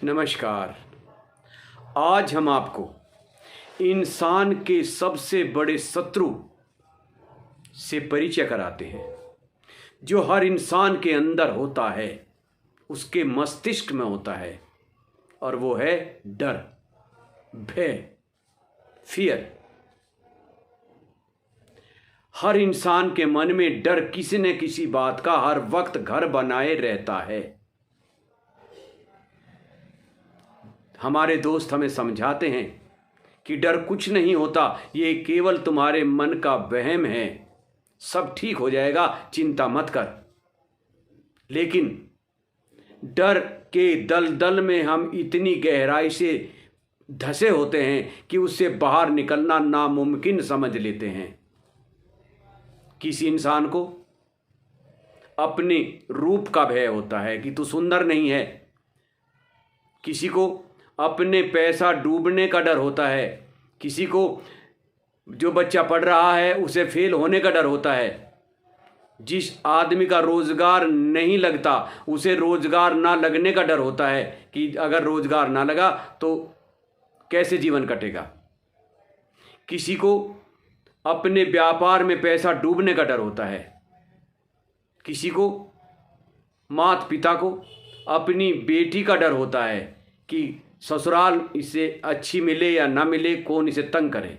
नमस्कार। आज हम आपको इंसान के सबसे बड़े शत्रु से परिचय कराते हैं, जो हर इंसान के अंदर होता है, उसके मस्तिष्क में होता है, और वो है डर, भय, फियर। हर इंसान के मन में डर किसी न किसी बात का हर वक्त घर बनाए रहता है। हमारे दोस्त हमें समझाते हैं कि डर कुछ नहीं होता, ये केवल तुम्हारे मन का वहम है, सब ठीक हो जाएगा, चिंता मत कर। लेकिन डर के दलदल में हम इतनी गहराई से धंसे होते हैं कि उससे बाहर निकलना नामुमकिन समझ लेते हैं। किसी इंसान को अपने रूप का भय होता है कि तू सुंदर नहीं है, किसी को अपने पैसा डूबने का डर होता है, किसी को जो बच्चा पढ़ रहा है उसे फेल होने का डर होता है, जिस आदमी का रोजगार नहीं लगता उसे रोजगार ना लगने का डर होता है कि अगर रोजगार ना लगा तो कैसे जीवन कटेगा। किसी को अपने व्यापार में पैसा डूबने का डर होता है, किसी को माता पिता को अपनी बेटी का डर होता है कि ससुराल इसे अच्छी मिले या ना मिले, कौन इसे तंग करे।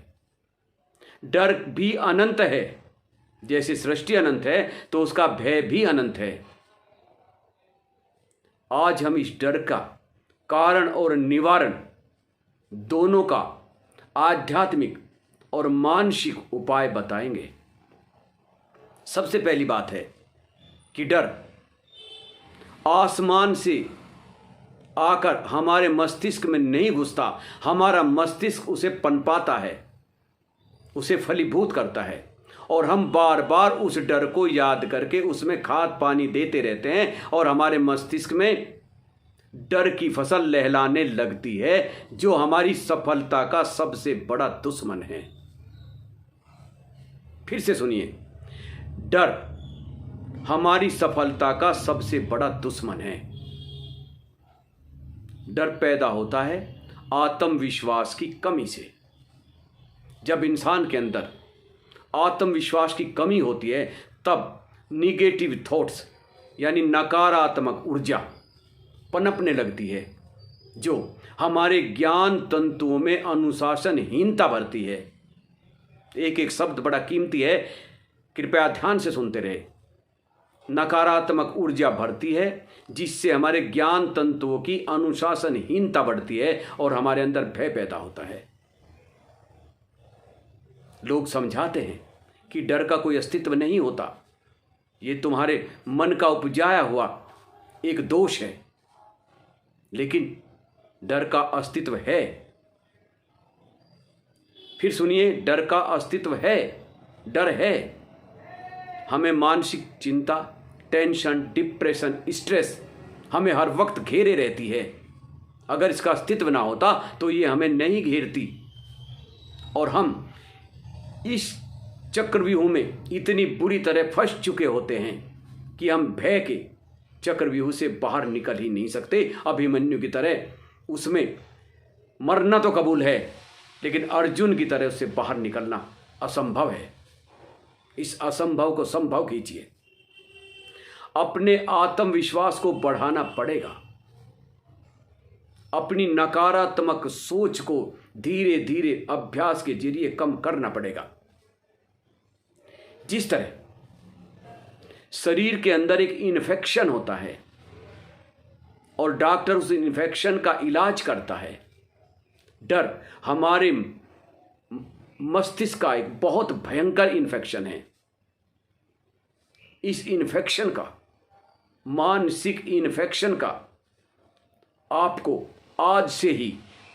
डर भी अनंत है, जैसे सृष्टि अनंत है तो उसका भय भी अनंत है। आज हम इस डर का कारण और निवारण दोनों का आध्यात्मिक और मानसिक उपाय बताएंगे। सबसे पहली बात है कि डर आसमान से आकर हमारे मस्तिष्क में नहीं घुसता, हमारा मस्तिष्क उसे पनपाता है, उसे फलीभूत करता है, और हम बार बार उस डर को याद करके उसमें खाद पानी देते रहते हैं और हमारे मस्तिष्क में डर की फसल लहलाने लगती है, जो हमारी सफलता का सबसे बड़ा दुश्मन है। फिर से सुनिए, डर हमारी सफलता का सबसे बड़ा दुश्मन है। डर पैदा होता है आत्मविश्वास की कमी से। जब इंसान के अंदर आत्मविश्वास की कमी होती है तब निगेटिव थॉट्स यानी नकारात्मक ऊर्जा पनपने लगती है, जो हमारे ज्ञान तंतुओं में अनुशासनहीनता भरती है। एक एक शब्द बड़ा कीमती है, कृपया ध्यान से सुनते रहे। नकारात्मक ऊर्जा भरती है जिससे हमारे ज्ञान तंतुओं की अनुशासनहीनता बढ़ती है और हमारे अंदर भय पैदा होता है। लोग समझाते हैं कि डर का कोई अस्तित्व नहीं होता, ये तुम्हारे मन का उपजाया हुआ एक दोष है। लेकिन डर का अस्तित्व है। फिर सुनिए, डर का अस्तित्व है, डर है। हमें मानसिक चिंता, टेंशन, डिप्रेशन, स्ट्रेस हमें हर वक्त घेरे रहती है। अगर इसका अस्तित्व ना होता तो ये हमें नहीं घेरती, और हम इस चक्रव्यूह में इतनी बुरी तरह फंस चुके होते हैं कि हम भय के चक्रव्यूह से बाहर निकल ही नहीं सकते। अभिमन्यु की तरह उसमें मरना तो कबूल है, लेकिन अर्जुन की तरह उससे बाहर निकलना असंभव है। इस असंभव को संभव कीजिए। अपने आत्मविश्वास को बढ़ाना पड़ेगा। अपनी नकारात्मक सोच को धीरे धीरे अभ्यास के जरिए कम करना पड़ेगा। जिस तरह शरीर के अंदर एक इन्फेक्शन होता है और डॉक्टर उस इन्फेक्शन का इलाज करता है, डर हमारे मस्तिष्क का एक बहुत भयंकर इन्फेक्शन है। इस इन्फेक्शन का, मानसिक इन्फेक्शन का, आपको आज से ही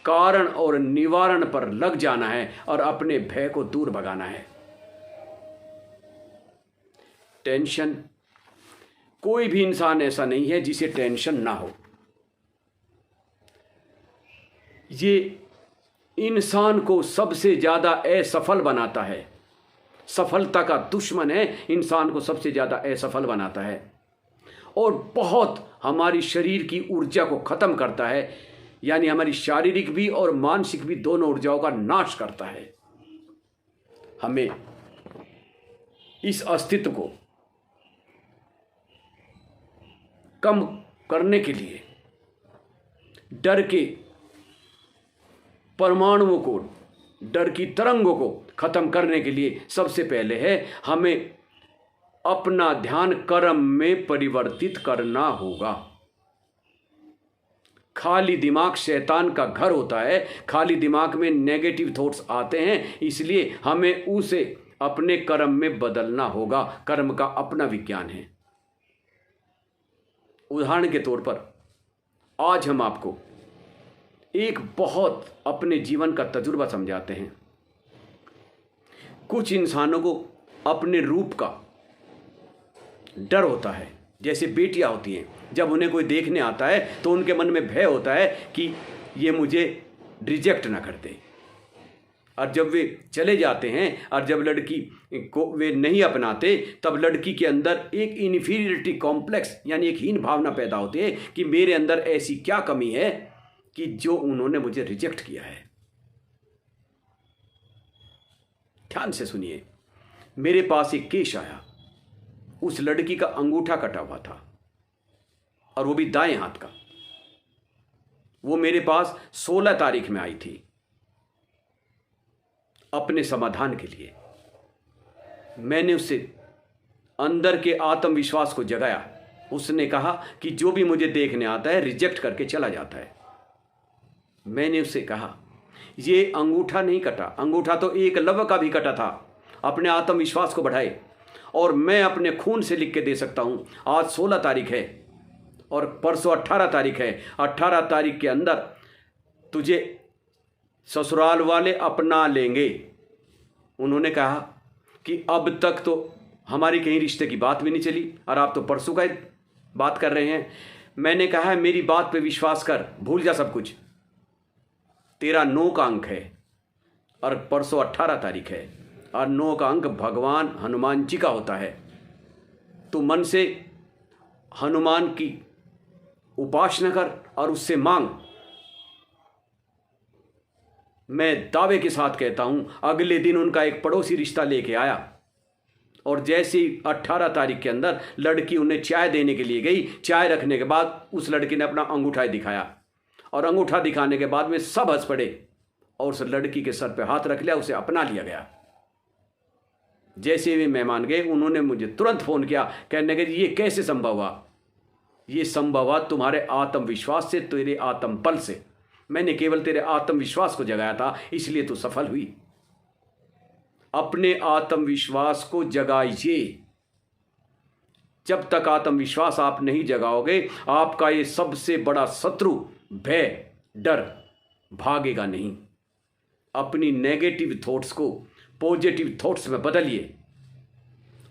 कारण और निवारण पर लग जाना है और अपने भय को दूर भगाना है। टेंशन, कोई भी इंसान ऐसा नहीं है जिसे टेंशन ना हो। ये इंसान को सबसे ज़्यादा असफल बनाता है। सफलता का दुश्मन है, इंसान को सबसे ज़्यादा असफल बनाता है और बहुत हमारी शरीर की ऊर्जा को ख़त्म करता है। यानी हमारी शारीरिक भी और मानसिक भी दोनों ऊर्जाओं का नाश करता है। हमें इस अस्तित्व को कम करने के लिए डर के परमाणुओं को, डर की तरंगों को खत्म करने के लिए सबसे पहले है हमें अपना ध्यान कर्म में परिवर्तित करना होगा। खाली दिमाग शैतान का घर होता है, खाली दिमाग में नेगेटिव थॉट्स आते हैं, इसलिए हमें उसे अपने कर्म में बदलना होगा। कर्म का अपना विज्ञान है। उदाहरण के तौर पर आज हम आपको एक बहुत अपने जीवन का तजुर्बा समझाते हैं। कुछ इंसानों को अपने रूप का डर होता है, जैसे बेटियां होती हैं, जब उन्हें कोई देखने आता है तो उनके मन में भय होता है कि ये मुझे रिजेक्ट ना कर दे। और जब वे चले जाते हैं और जब लड़की को वे नहीं अपनाते, तब लड़की के अंदर एक इन्फीरियरिटी कॉम्प्लेक्स यानी एक हीन भावना पैदा होती है कि मेरे अंदर ऐसी क्या कमी है कि जो उन्होंने मुझे रिजेक्ट किया है। ध्यान से सुनिए, मेरे पास एक केस आया। उस लड़की का अंगूठा कटा हुआ था और वो भी दाएं हाथ का। वो मेरे पास 16 तारीख में आई थी अपने समाधान के लिए। मैंने उससे अंदर के आत्मविश्वास को जगाया। उसने कहा कि जो भी मुझे देखने आता है रिजेक्ट करके चला जाता है। मैंने उससे कहा ये अंगूठा नहीं कटा, अंगूठा तो एकलव्य का भी कटा था। अपने आत्मविश्वास को बढ़ाए और मैं अपने खून से लिख के दे सकता हूं। आज 16 तारीख है और परसों 18 तारीख है। 18 तारीख के अंदर तुझे ससुराल वाले अपना लेंगे। उन्होंने कहा कि अब तक तो हमारी कहीं रिश्ते की बात भी नहीं चली और आप तो परसों का बात कर रहे हैं। मैंने कहा है मेरी बात पे विश्वास कर, भूल जा सब कुछ। तेरा 9 का अंक है और परसों 18 तारीख है और 9 का अंक भगवान हनुमान जी का होता है। तू मन से हनुमान की उपासना कर और उससे मांग। मैं दावे के साथ कहता हूं, अगले दिन उनका एक पड़ोसी रिश्ता लेके आया और जैसे ही 18 तारीख के अंदर लड़की उन्हें चाय देने के लिए गई, चाय रखने के बाद उस लड़की ने अपना अंगूठा दिखाया और अंगूठा दिखाने के बाद में सब हंस पड़े और उस लड़की के सर पे हाथ रख लिया, उसे अपना लिया गया। जैसे वे मेहमान गए, उन्होंने मुझे तुरंत फोन किया, कहने लगे ये कैसे संभव हुआ? ये संभव हुआ तुम्हारे आत्मविश्वास से, तेरे आत्मबल से। मैंने केवल तेरे आत्मविश्वास को जगाया था, इसलिए तू सफल हुई। अपने आत्मविश्वास को जगाइए। जब तक आत्मविश्वास आप नहीं जगाओगे, आपका ये सबसे बड़ा शत्रु भय, डर भागेगा नहीं। अपनी नेगेटिव थॉट्स को पॉजिटिव थॉट्स में बदलिए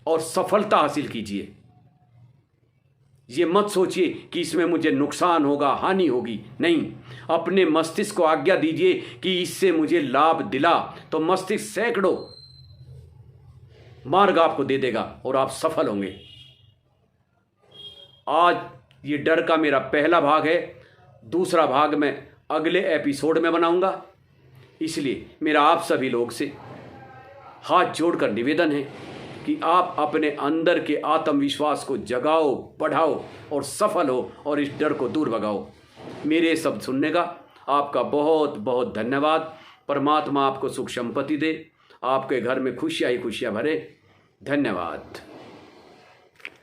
और सफलता हासिल कीजिए। ये मत सोचिए कि इसमें मुझे नुकसान होगा, हानि होगी। नहीं, अपने मस्तिष्क को आज्ञा दीजिए कि इससे मुझे लाभ दिला, तो मस्तिष्क सैकड़ों मार्ग आपको दे देगा और आप सफल होंगे। आज ये डर का मेरा पहला भाग है। दूसरा भाग मैं अगले एपिसोड में बनाऊंगा। इसलिए मेरा आप सभी लोग से हाथ जोड़कर निवेदन है कि आप अपने अंदर के आत्मविश्वास को जगाओ, बढ़ाओ और सफल हो और इस डर को दूर भगाओ। मेरे शब्द सुनने का आपका बहुत बहुत धन्यवाद। परमात्मा आपको सुख संपत्ति दे, आपके घर में खुशियाँ ही खुशियाँ भरे। धन्यवाद।